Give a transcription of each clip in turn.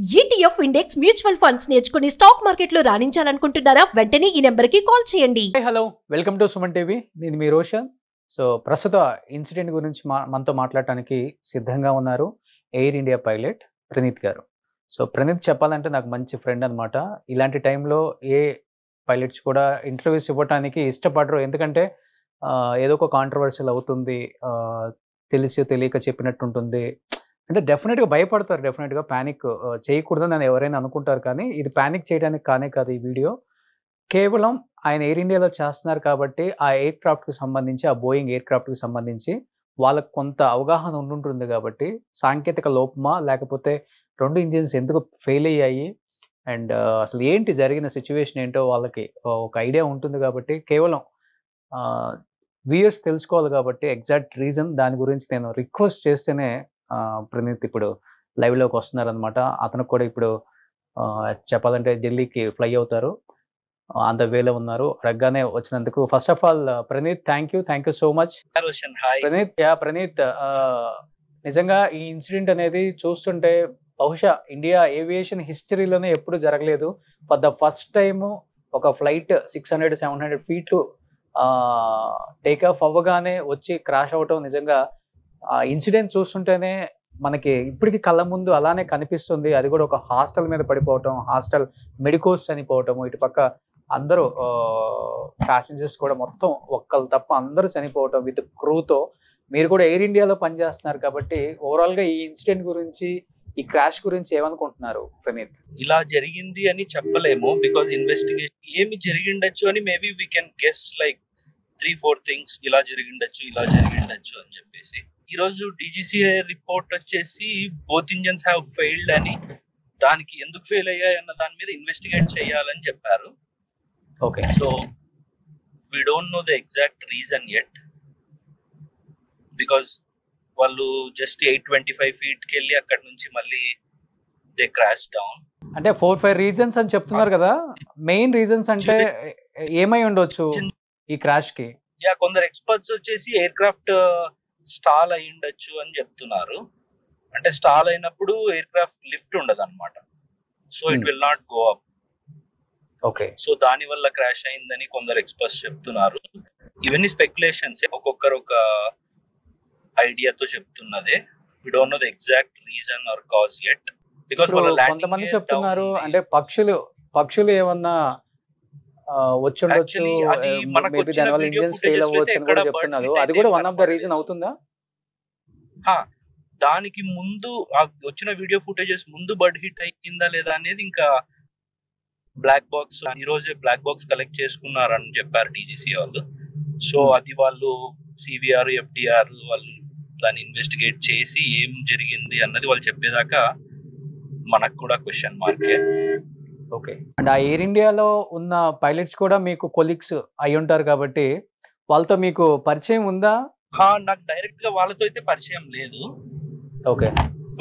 ETF index mutual funds నేర్చుకుని stock మార్కెట్లో రాణించాలనుకుంటున్నారా? వెంటనే ఈ నెంబర్కి కాల్ చేయండి. Hello, welcome to Suman TV. నేను మీ రోషన్. సో ప్రస్తుత ఇన్సిడెంట్ గురించి మనతో మాట్లాడటానికి సిద్ధంగా ఉన్నారు ఎయిర్ ఇండియా పైలట్ ప్రణీత్ గారు. సో ప్రణీత్ చెప్పాలంటే నాకు మంచి ఫ్రెండ్ అనమాట. ఇలాంటి టైంలో ఏ పైలట్స్ కూడా ఇంటర్వ్యూస్ ఇవ్వడానికి ఇష్టపడరు. ఎందుకంటే ఏదో ఒక కాంట్రవర్షియల్ అవుతుంది, తెలిసి తెలియక చెప్పినట్టు ఉంటుంది. అంటే డెఫినెట్గా భయపడతారు, డెఫినెట్గా ప్యానిక్ చేయకూడదని అని ఎవరైనా అనుకుంటారు. కానీ ఇది ప్యానిక్ చేయడానికి కానే కాదు. ఈ వీడియో కేవలం ఆయన ఎయిర్ ఇండియాలో చేస్తున్నారు కాబట్టి ఆ ఎయిర్ క్రాఫ్ట్కి సంబంధించి, ఆ బోయింగ్ ఎయిర్ క్రాఫ్ట్కి సంబంధించి వాళ్ళకు కొంత అవగాహన ఉండుంటుంది. కాబట్టి సాంకేతిక లోపమా, లేకపోతే 2 ఇంజిన్స్ ఎందుకు ఫెయిల్ అయ్యాయి, అండ్ అసలు ఏంటి జరిగిన సిచ్యువేషన్ ఏంటో వాళ్ళకి ఒక ఐడియా ఉంటుంది. కాబట్టి కేవలం వ్యూయర్స్ తెలుసుకోవాలి కాబట్టి ఎగ్జాక్ట్ రీజన్ దాని గురించి నేను రిక్వెస్ట్ చేస్తేనే ప్రణీత్ ఇప్పుడు లైవ్లోకి వస్తున్నారనమాట. అతనికి కూడా ఇప్పుడు చెప్పాలంటే ఢిల్లీకి ఫ్లై అవుతారు, ఆన్ ద వేలో ఉన్నారు. అడగగానే వచ్చినందుకు first of all Praneeth, thank you so much. Praneeth, నిజంగా ఈ ఇన్సిడెంట్ అనేది చూస్తుంటే బహుశా ఇండియా ఏవియేషన్ హిస్టరీలోనే ఎప్పుడు జరగలేదు. ఫర్ ద ఫస్ట్ టైము ఒక ఫ్లైట్ 600-700 ఫీట్లు టేక్ ఆఫ్ అవ్వగానే వచ్చి క్రాష్ అవ్వటం నిజంగా ఇన్సిడెంట్ చూస్తుంటేనే మనకి ఇప్పటికీ కళ్ళ ముందు అలానే కనిపిస్తుంది. అది కూడా ఒక హాస్టల్ మీద పడిపోవటం, హాస్టల్ మెడికోస్ చనిపోవటము, ఇటుపక్క అందరూ ప్యాసింజర్స్ కూడా మొత్తం ఒక్కరు తప్ప అందరూ చనిపోవటం విత్ క్రూతో. మీరు కూడా ఎయిర్ ఇండియాలో పనిచేస్తున్నారు కాబట్టి ఓవరాల్గా ఈ ఇన్సిడెంట్ గురించి, ఈ క్రాష్ గురించి ఏమనుకుంటున్నారు ప్రణీత్? ఇలా జరిగింది అని చెప్పలేము, బికాజ్ ఇన్వెస్టిగేషన్ ఏమి జరిగిండొచ్చు అని maybe we can guess like 3-4 things. ఇలా జరిగిండొచ్చు అని చెప్పేసి ఈ రోజు DGCA రిపోర్ట్ వచ్చేసి బోత్ ఇంజన్స్ హ్యావ్ ఫెయిల్డ్ అని, దానికి ఎందుకు ఫెయిల్ అయ్యాయి అన్న దాని మీద ఇన్వెస్టిగేట్ చేయాలని చెప్పారు. Okay, so we don't know the exact reason yet, because వాళ్ళు జస్ట్ 825 ఫీట్కి వెళ్ళి అక్కడ నుంచి మళ్ళీ దే క్రాష్ డౌన్. అంటే 4-5 రీజన్స్ అని చెప్తున్నారు కదా. మెయిన్ రీజన్స్ అంటే ఏమై ఉండొచ్చు ఈ క్రాష్ కి? కొందరు ఎక్స్పర్ట్స్ వచ్చేసి ఎయిర్ క్రాఫ్ట్ స్టాల్ అయి ఉండొచ్చు అని చెప్తున్నారు. అంటే స్టాల్ అయినప్పుడు ఎయిర్ క్రాఫ్ట్ లిఫ్ట్ ఉండదు అనమాట, so it will not go up. Okay, so దాని వల్ల క్రాష్ అయిందని కొందరు ఎక్స్పర్ట్స్ చెప్తున్నారు. ఇవన్నీ స్పెక్యులేషన్స్, ఒక్కొక్కరు ఒక ఐడియాతో చెప్తున్నదే. We don't know the exact reason or cause yet, because కొంతమంది చెప్తున్నారు అంటే పక్షులు ఏమన్నా వచ్చుండొచ్చు, మేబీ దానివల్ల ఇంజిన్స్ ఫెయిల్ అవ్వచ్చు అని కూడా చెప్తున్నారు. అది కూడా వన్ ఆఫ్ ద రీజన్ అవుతుందా? దానికి ముందు వచ్చిన వీడియో ఫుటేజెస్ ముందు బర్డ్ హిట్ అయిందా లేదా అనేది ఇంకా బ్లాక్ బాక్స్, ఈ రోజే బ్లాక్ బాక్స్ కలెక్ట్ చేసుకున్నారని చెప్పారు DGCA వాళ్ళు. సో అది వాళ్ళు CVR, FDR వాళ్ళు దాన్ని ఇన్వెస్టిగేట్ చేసి ఏం జరిగింది అన్నది వాళ్ళు చెప్పేదాకా మనకు కూడా క్వశ్చన్ మార్కే. ఓకే, అండ్ ఆ ఎయిర్ ఇండియాలో ఉన్న పైలట్స్ కూడా మీకు కొలీగ్స్ అయి ఉంటారు కాబట్టి వాళ్ళతో మీకు పరిచయం ఉందా? నాకు డైరెక్ట్ గా వాళ్ళతో అయితే పరిచయం లేదు. Okay,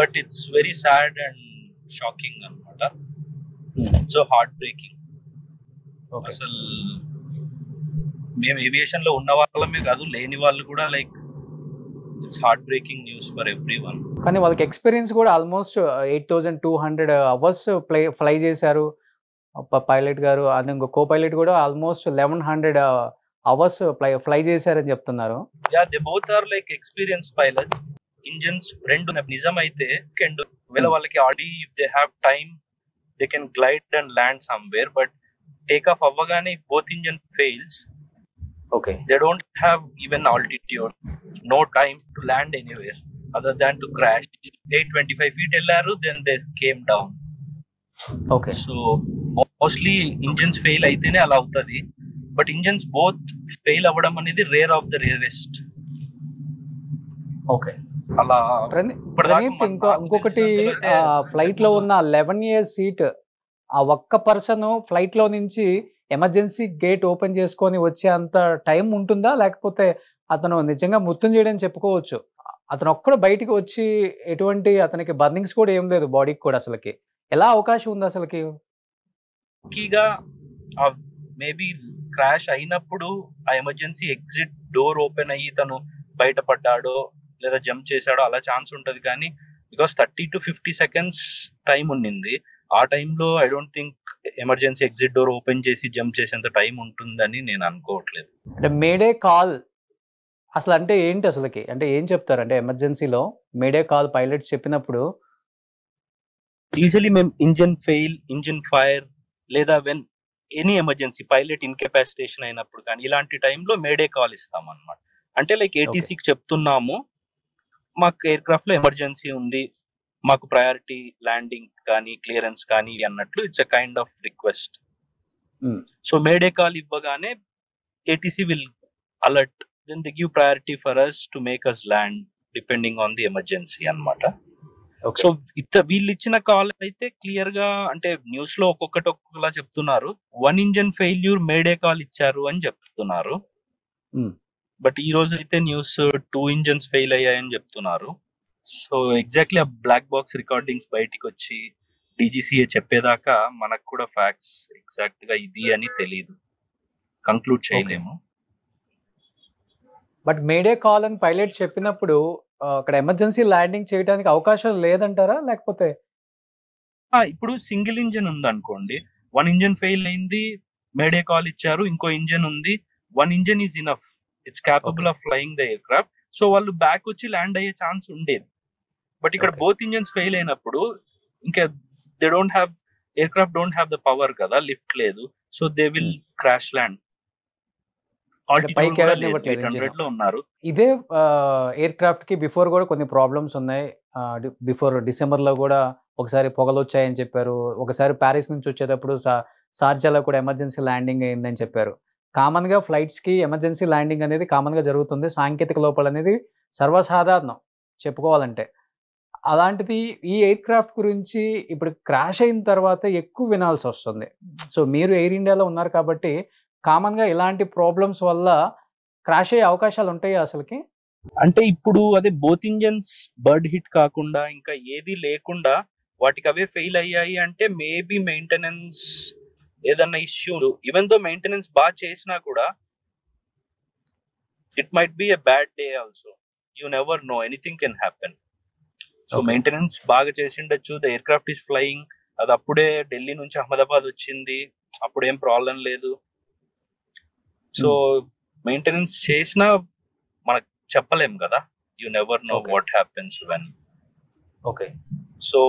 but it's very sad and shocking అన్నమాట. So heartbreaking. అసలు మేము ఏవియేషన్ లో ఉన్న వాళ్ళమే కాదు, లేని వాళ్ళు కూడా like it's heartbreaking news for everyone. కానీ వాళ్ళకి ఎక్స్పీరియన్స్ కూడా ఆల్మోస్ట్ 8200 అవర్స్ ఫ్లై చేశారు పైలట్ గారు. అది ఇంకో కో పైలట్ కూడా ఆల్మోస్ట్ 1100 అవర్స్ ఫ్లై చేశారని చెప్తున్నారు. They both are like experience pilots. Engines రెండు నిజం అయితే ఒకవేళ వాళ్ళకి ఆడి if they have time they can glide and land somewhere, but take off అవ్వగానే both engine fails. Okay, they don't have even altitude, no time to land anywhere other than to crash. 825 feet ellaru, then they came down. Okay, so mostly engines fail aitene ala avutadi, but engines both fail avadam anedi rare of the rarest. Okay, ala Praneeth, ఇంకొకటి flight లో ఉన్న 11 years seat, ఆ ఒక్క person flight లో నుంచి emergency gate open చేసుకొని వచ్చే అంత టైం ఉంటుందా, లేకపోతే అతను నిజంగా మృత్యుం చేయడం చెప్పుకోవచ్చు? అతను ఒక్కడు బయటికి వచ్చి ఎటువంటి అతనికి బర్నింగ్స్ కూడా ఏం లేదు బాడీకి కూడా, అసలుకి ఎలా అవకాశం ఉంది అసలుకి? మేబీ క్రాష్ అయినప్పుడు ఆ ఎమర్జెన్సీ ఎగ్జిట్ డోర్ ఓపెన్ అయ్యి తను బయటపడ్డాడో లేదా జంప్ చేశాడో అలా ఛాన్స్ ఉంటది. కానీ బికాస్ 30 to 50 సెకండ్స్ టైం ఉండింది. ఆ టైంలో I don't think emergency exit door open చేసి జంప్ చేసేంత టైం ఉంటుందని నేను అనుకోవట్లేదు. అంటే మేడే కాల్ అసలు అంటే ఏంటి అసలుకి? అంటే ఏం చెప్తారు? అంటే ఎమర్జెన్సీలో మేడే కాల్ పైలట్స్ చెప్పినప్పుడు యూజువలీ మేము ఇంజిన్ ఫెయిల్, ఇంజిన్ ఫైర్ లేదా వెన్ ఎనీ ఎమర్జెన్సీ పైలట్ ఇన్కెపాసిటేషన్ అయినప్పుడు కానీ ఇలాంటి టైంలో మేడే కాల్ ఇస్తాం అనమాట. అంటే లైక్ ఏటీసీకి చెప్తున్నాము, మాకు ఎయిర్ క్రాఫ్ట్ లో ఎమర్జెన్సీ ఉంది, మాకు ప్రయారిటీ ల్యాండింగ్ కానీ క్లియరెన్స్ కానీ అన్నట్లు it's a kind of request. So mayday call ఇవ్వగానే ATC will alert, then they give priority for us to make us land depending on the emergency అన్నమాట. So వీళ్ళు ఇచ్చిన కాల్ అయితే క్లియర్ గా అంటే న్యూస్ లో ఒక్కొక్కలా చెప్తున్నారు. 1 ఇంజన్ ఫెయిల్యూర్ మేడే కాల్ ఇచ్చారు అని చెప్తున్నారు. బట్ ఈ రోజు అయితే న్యూస్ 2 ఇంజన్స్ ఫెయిల్ అయ్యాయని చెప్తున్నారు. సో ఎగ్జాక్ట్లీ ఆ బ్లాక్ బాక్స్ రికార్డింగ్స్ బయటికి వచ్చి డీజీసీఏ చెప్పేదాకా మనకు కూడా ఫ్యాక్ట్స్ ఎగ్జాక్ట్ గా ఇది అని తెలియదు, కంక్లూడ్ చేయలేము. బట్ మేడే కాల్ అని పైలట్ చెప్పినప్పుడు అక్కడ ఎమర్జెన్సీ ల్యాండింగ్ చేయడానికి అవకాశం లేదంటారా? లేకపోతే ఇప్పుడు సింగిల్ ఇంజన్ ఉంది అనుకోండి, 1 ఇంజన్ ఫెయిల్ అయింది, మేడే కాల్ ఇచ్చారు, ఇంకో ఇంజన్ ఉంది, 1 engine is enough, it's capable of flying the air craft. So వాళ్ళు బ్యాక్ వచ్చి ల్యాండ్ అయ్యే ఛాన్స్ ఉండేది. బట్ ఇక్కడ బోత్ ఇంజన్స్ ఫెయిల్ అయినప్పుడు ఇంకా they don't have, air craft don't have the power కదా, లిఫ్ట్ లేదు, so they will crash land. లో ఉన్నారు. ఇదే ఎయిర్ క్రాఫ్ట్ కి బిఫోర్ కూడా కొన్ని ప్రాబ్లమ్స్ ఉన్నాయి. బిఫోర్ డిసెంబర్ లో కూడా ఒకసారి పొగలు వచ్చాయని చెప్పారు, ఒకసారి ప్యారిస్ నుంచి వచ్చేటప్పుడు షార్జాలో కూడా ఎమర్జెన్సీ ల్యాండింగ్ అయిందని చెప్పారు. కామన్ గా ఫ్లైట్స్ కి ఎమర్జెన్సీ ల్యాండింగ్ అనేది కామన్ గా జరుగుతుంది, సాంకేతిక లోపాలు అనేది సర్వసాధారణం చెప్పుకోవాలంటే. అలాంటిది ఈ ఎయిర్ క్రాఫ్ట్ గురించి ఇప్పుడు క్రాష్ అయిన తర్వాత ఎక్కువ వినాల్సి వస్తుంది. సో మీరు ఎయిర్ ఇండియాలో ఉన్నారు కాబట్టి కామన్ గా ఇలాంటి ప్రాబ్లమ్స్ వల్ల క్రాష్ అయ్యే అవకాశాలు ఉంటాయి అసలుకి? అంటే ఇప్పుడు అదే బోత్ ఇంజన్స్ బర్డ్ హిట్ కాకుండా ఇంకా ఏది లేకుండా వాటికి అవే ఫెయిల్ అయ్యాయి అంటే మేబీ మెయింటెనెన్స్ ఏదన్నా ఇష్యూ, ఈవెన్ దో మెయింటెనెన్స్ బాగా చేసినా కూడా it might be a bad day also, you never know, anything can happen. So maintenance బాగా చేసిండొచ్చు, the aircraft is flying, అది అప్పుడే ఢిల్లీ నుంచి అహ్మదాబాద్ వచ్చింది, అప్పుడేం ప్రాబ్లం లేదు. సో మెయింటెనెన్స్ చేసినా మనకు చెప్పలేం కదా, you never know what happens when. Okay. So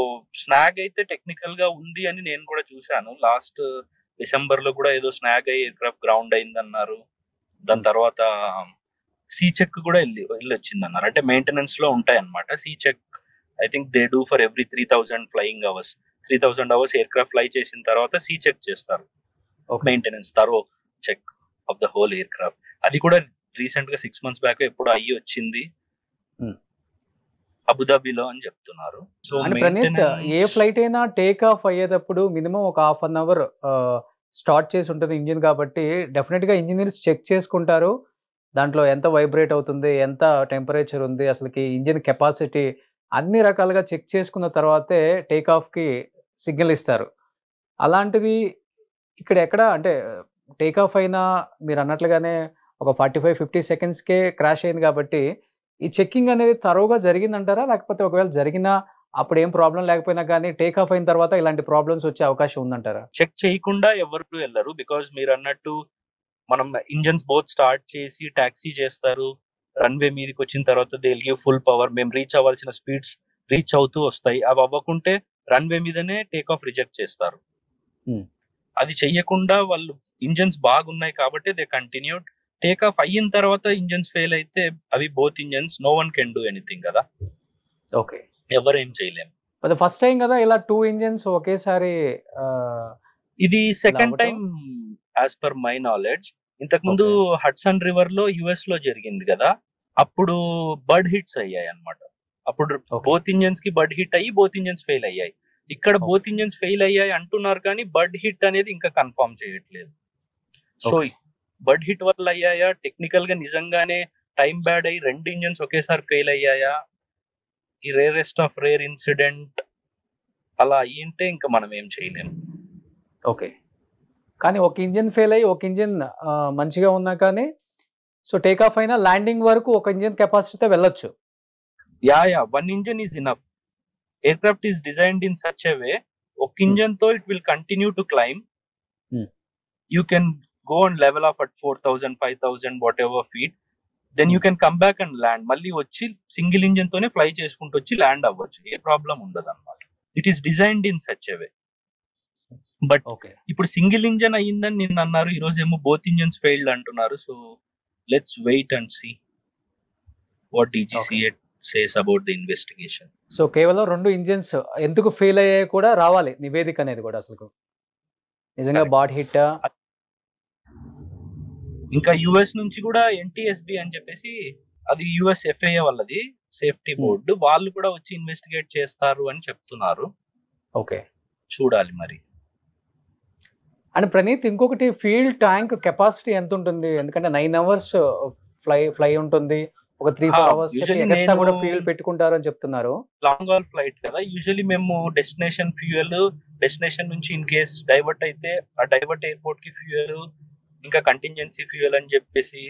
snag అయితే టెక్నికల్ గా ఉంది అని నేను కూడా చూశాను. లాస్ట్ డిసెంబర్ లో కూడా ఏదో స్నాగ్ అయ్యి ఎయిర్ క్రాఫ్ట్ గ్రౌండ్ అయింది అన్నారు. దాని తర్వాత సీ చెక్ కూడా వెళ్ళి వచ్చింది అన్నారు. అంటే మెయింటెనెన్స్ లో ఉంటాయి అన్నమాట C check. I think they do for every 3000 flying hours. 3000 hours aircraft fly చేసిన తర్వాత సీ చెక్ చేస్తారు, maintenance thorough check of the whole aircraft. అది కూడా రీసెంట్ గా 6 months బ్యాక్ ఎప్పుడు అయ్యి వచ్చింది అబుదాబిలో అని చెప్తున్నారు. సో ప్రణీత్, ఏ ఫ్లైట్ అయినా టేక్ ఆఫ్ అయ్యేటప్పుడు మినిమం ఒక 1/2 అవర్ స్టార్ట్ చేసి ఉంటుంది ఇంజిన్, కాబట్టి డెఫినెట్ గా ఇంజనీర్స్ చెక్ చేసుకుంటారు దాంట్లో ఎంత వైబ్రేట్ అవుతుంది, ఎంత టెంపరేచర్ ఉంది, అసలుకి ఇంజిన్ కెపాసిటీ అన్ని రకాలుగా చెక్ చేసుకున్న తర్వాతే టేక్ ఆఫ్కి సిగ్నల్ ఇస్తారు. అలాంటిది ఇక్కడ ఎక్కడ అంటే టేక్ ఆఫ్ అయినా మీరు అన్నట్లుగానే ఒక 45-50 సెకండ్స్కే క్రాష్ అయింది కాబట్టి ఈ చెక్కింగ్ అనేది తరోగా జరిగిందంటారా? లేకపోతే ఒకవేళ జరిగినా అప్పుడు ఏం ప్రాబ్లం లేకపోయినా కానీ టేక్ ఆఫ్ అయిన తర్వాత ఇలాంటి ప్రాబ్లమ్స్ వచ్చే అవకాశం ఉందంటారా? చెక్ చేయకుండా ఎవరు వెళ్ళరు, బికాజ్ మీరు అన్నట్టు మనం ఇంజన్స్ బోత్ స్టార్ట్ చేసి టాక్సీ చేస్తారు, రన్వే మీదకి వచ్చిన తర్వాత they will give full power, మేము రీచ్ అవ్వాల్సిన స్పీడ్స్ రీచ్ అవుతూ వస్తాయి. అవి అవ్వకుంటే రన్వే మీదనే టేక్ ఆఫ్ రిజెక్ట్ చేస్తారు. అది చెయ్యకుండా వాళ్ళు ఇంజన్స్ బాగున్నాయి కాబట్టి దే కంటిన్యూడ్. టేక్ ఆఫ్ అయిన తర్వాత ఇంజన్స్ ఫెయిల్ అయితే అవి both engines, no one can do anything కదా. ఓకే, ఎవరు ఏం చేయలేము. ఫస్ట్ టైం కదా ఇలా 2 ఇంజన్స్ ఒకేసారి. ఇది second time as per my knowledge. ఇంతకు ముందు హడ్సన్ రివర్ లో యుఎస్ లో జరిగింది కదా, అప్పుడు బర్డ్ హిట్స్ అయ్యాయి అన్నమాట. అప్పుడు బోత్ ఇంజన్స్ కి బర్డ్ హిట్ అయ్యి బోత్ ఇంజన్స్ ఫెయిల్ అయ్యాయి. ఇక్కడ బోత్ ఇంజన్స్ ఫెయిల్ అయ్యాయి అంటున్నారు కానీ బర్డ్ హిట్ అనేది ఇంకా కన్ఫర్మ్ చేయట్లేదు. సో బర్డ్ హిట్ వల్ల అయ్యాయా, టెక్నికల్ గా నిజంగానే టైం బ్యాడ్ అయ్యి 2 ఇంజన్స్ ఒకేసారి ఫెయిల్ అయ్యాయా, ఈ రేరెస్ట్ ఆఫ్ రేర్ ఇన్సిడెంట్ అలా అయ్యింటే ఇంకా మనం ఏం చేయలేము. ఓకే, కానీ ఒక ఇంజిన్ ఫెయిల్ అయ్యి ఒక ఇంజిన్ మంచిగా ఉన్నా కానీ సో టేక్ ఆఫ్ అయినా ల్యాండింగ్ వరకు ఒక ఇంజిన్ కెపాసిటీతో వెళ్ళొచ్చు. Yeah 1 engine is enough. Aircraft is designed in such a way, ఒక ఇంజన్ తో it will continue to climb. You can go and level off at 4,000, 5,000, whatever feet. Then you can come back and land. మళ్ళీ వచ్చి single engine తోనే fly చేసుకుంటూ వచ్చి land అవ్వచ్చు, ఏ problem ఉండదు అనమాట. It is designed in such a way. But ఇప్పుడు single engine అయ్యిందని నిన్న అన్నారు, ఈ రోజు ఏమో బోత్ ఇంజన్స్ ఫెయిల్డ్ అంటున్నారు. So let's wait and see what DGCA says about the investigation. So కేవలం 2 ఇంజన్స్ ఎందుకు ఫెయిల్ అయ్యాయి కూడా రావాలి నివేదిక అనేది కూడా, అసలు నిజంగా బాడ్ హిట్. ఇంకా యుఎస్ నుంచి కూడా NTSB అని చెప్పేసి, అది US FAA వాళ్ళది సేఫ్టీ బోర్డు, వాళ్ళు కూడా వచ్చి ఇన్వెస్టిగేట్ చేస్తారు అని చెప్తున్నారు. ఓకే, చూడాలి మరి. అండ్ ప్రణీత్, ఇంకొకటి ఫీల్డ్ ట్యాంక్ కెపాసిటీ ఎంత ఉంటుంది? ఎందుకంటే 9 hours ఫ్లై ఉంటుంది, ఒక 3-4 hours ఎక్స్ట్రా కూడా ఫ్యూయల్ పెట్టుకుంటారు అని చెప్తున్నారు. లాంగ్ హాల్ ఫ్లైట్ కదా, యూజువల్లీ మేము డెస్టినేషన్ ఫ్యూయల్, డెస్టినేషన్ నుంచి ఇన్ కేస్ డైవర్ట్ అయితే ఆ డైవర్ట్ ఎయిర్పోర్ట్ కి ఫ్యూయల్, ఇంకా కంటింజెన్సీ ఫ్యూయల్ అని చెప్పేసి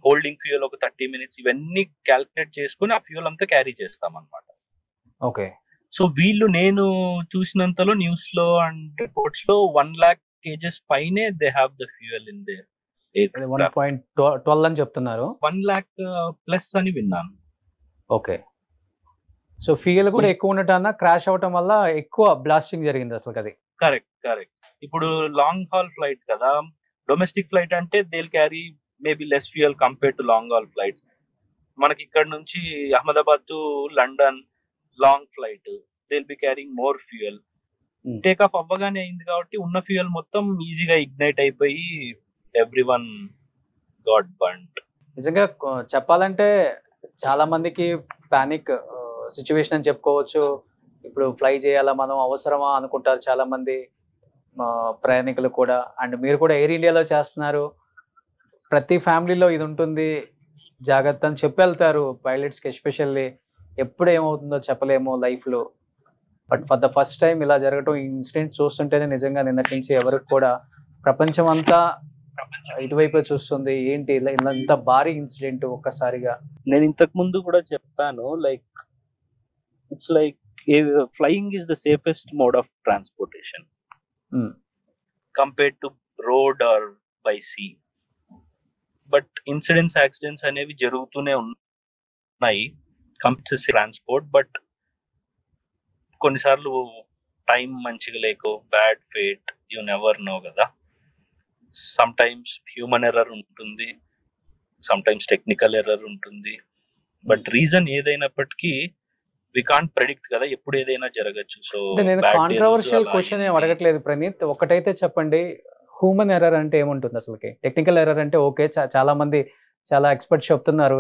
హోల్డింగ్ ఫ్యూయల్ ఒక 30 minutes, ఇవన్నీ క్యాల్కులేట్ చేసుకుని ఆ ఫ్యూయల్ అంతా క్యారీ చేస్తాం అనమాట. ఓకే. సో వీళ్ళు నేను చూసినంతలో న్యూస్ లో అండ్ రిపోర్ట్స్ లో 1 lakh kgs పైనే they have the fuel in they. 1.12 అని చెప్తున్నారు. 1 lakh ప్లస్ అని విన్నాను. ఓకే. సో ఫ్యూయల్ కూడా ఎక్కువ ఉండటం, క్రాష్ అవటం వల్ల ఎక్కువ బ్లాస్టింగ్ జరిగింది అసలు. అది కరెక్ట్. ఇప్పుడు లాంగ్ హాల్ ఫ్లైట్ కదా, డొమెస్టిక్ ఫ్లైట్ అంటే they will carry maybe less fuel compare to long hall flights. మనకి ఇక్కడ నుంచి Ahmedabad to London long flight, they will be carrying more fuel. Take off అవ్వగానే అయింది కాబట్టి ఉన్న ఫ్యూయల్ మొత్తం ఈజీగా ఇగ్నైట్ అయిపోయి ఎవ్రీవన్ గాట్ బర్న్డ్. నిజంగా చెప్పాలంటే చాలా మందికి పానిక్ సిచ్యువేషన్ అని చెప్పుకోవచ్చు. ఇప్పుడు ఫ్లై చేయాలా మనం, అవసరమా అనుకుంటారు చాలా మంది ప్రయాణికులు కూడా. అండ్ మీరు కూడా ఎయిర్ ఇండియాలో చేస్తున్నారు, ప్రతి ఫ్యామిలీలో ఇది ఉంటుంది, జాగ్రత్త అని చెప్పి వెళ్తారు పైలట్స్కి. ఎస్పెషల్లీ ఎప్పుడు ఏమవుతుందో చెప్పలేము లైఫ్లో. But for the first time ఇలా జరగటం, ఈ ఇన్సిడెంట్ చూస్తుంటేనే నిజంగా నిన్నటి నుంచి ఎవరికి కూడా ప్రపంచం అంతా ఇటువైపే చూస్తుంది. ఏంటి ఇలా ఇంత భారీ ఇన్సిడెంట్ ఒక్కసారిగా. నేను ఇంతకు ముందు కూడా చెప్పాను, like it's like flying is the safest mode of transportation compared to road or by sea. But incidents, accidents అనేవి జరుగుతూనే ఉన్నాయి కంపేర్ ట్రాన్స్పోర్ట్. బట్ కొన్నిసార్లు టైం మంచిగా లేకో, bad fate, you never know కదా. సమ్ టైమ్స్ హ్యూమన్ ఎర్రర్ ఉంటుంది, sometimes technical error ఉంటుంది. But reason ఏదైనప్పటికీ వి కాంట్ ప్రెడిక్ట్ కదా, ఎప్పుడు ఏదైనా జరగచ్చు. సో నేను కాంట్రవర్షియల్ క్వశ్చన్ ఏం అడగట్లేదు ప్రణీత్, ఒకటైతే చెప్పండి, హ్యూమన్ ఎర్రర్ అంటే ఏముంటుంది అసలుకి? టెక్నికల్ ఎర్రర్ అంటే ఓకే, చాలా మంది చాలా ఎక్స్పర్ట్స్ చెప్తున్నారు.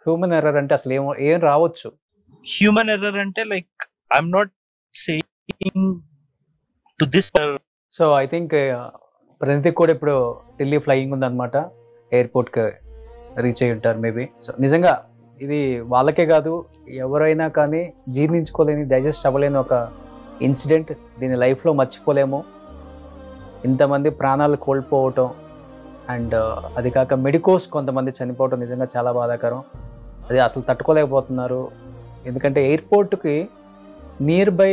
హ్యూమన్ ఎర్రర్ అంటే అసలు ఏం రావచ్చు? హ్యూమన్ ఎర్రర్ అంటే like I'm not saying to this. So I think Praneeth కూడా ఇప్పుడు ఢిల్లీ ఫ్లయింగ్ ఉందన్నమాట, ఎయిర్పోర్ట్కి రీచ్ అయ్యి ఉంటారు మేబీ. సో నిజంగా ఇది వాళ్ళకే కాదు, ఎవరైనా కానీ జీర్ణించుకోలేని, డైజెస్ట్ అవ్వలేని ఒక ఇన్సిడెంట్. దీని లైఫ్లో మర్చిపోలేము. ఇంతమంది ప్రాణాలు కోల్పోవటం, అండ్ అది కాక మెడికోస్ కొంతమంది చనిపోవటం నిజంగా చాలా బాధాకరం. అది అసలు తట్టుకోలేకపోతున్నారు. ఎందుకంటే ఎయిర్పోర్ట్కి నియర్ బై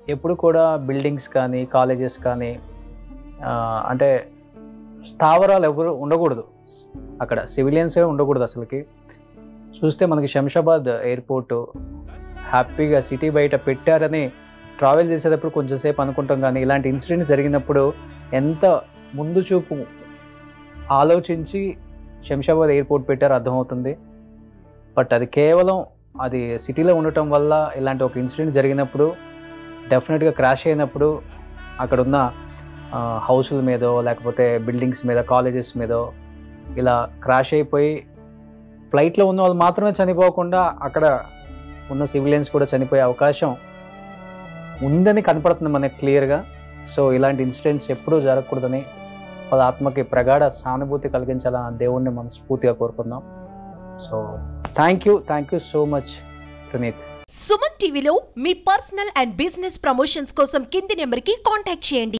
ఎప్పుడు కూడా బిల్డింగ్స్ కానీ, కాలేజెస్ కానీ, అంటే స్థావరాలు ఎవరు ఉండకూడదు అక్కడ, సివిలియన్సే ఉండకూడదు అసలుకి. చూస్తే మనకి శంషాబాద్ ఎయిర్పోర్ట్ హ్యాపీగా సిటీ బయట పెట్టారని ట్రావెల్ చేసేటప్పుడు కొంచెం సేపు అనుకుంటాం, కానీ ఇలాంటి ఇన్సిడెంట్ జరిగినప్పుడు ఎంత ముందు చూపు ఆలోచించి శంషాబాద్ ఎయిర్పోర్ట్ పెట్టారో అర్థమవుతుంది. బట్ అది కేవలం అది సిటీలో ఉండటం వల్ల ఇలాంటి ఒక ఇన్సిడెంట్ జరిగినప్పుడు, డెఫినెట్గా క్రాష్ అయినప్పుడు అక్కడున్న హౌసుల మీదో లేకపోతే బిల్డింగ్స్ మీద, కాలేజెస్ మీదో ఇలా క్రాష్ అయిపోయి ఫ్లైట్లో ఉన్న వాళ్ళు మాత్రమే చనిపోకుండా అక్కడ ఉన్న సివిలియన్స్ కూడా చనిపోయే అవకాశం ఉందని కనపడుతుంది మనకి క్లియర్గా. సో ఇలాంటి ఇన్సిడెంట్స్ ఎప్పుడూ జరగకూడదని వాళ్ళ ఆత్మకి ప్రగాఢ సానుభూతి కలిగించాలని దేవుణ్ణి మనస్ఫూర్తిగా కోరుకుందాం. So thank you so much Praneeth. Suman టీవీలో మీ పర్సనల్ అండ్ బిజినెస్ ప్రమోషన్స్ కోసం కింది నెంబర్కి కాంటాక్ట్ చేయండి.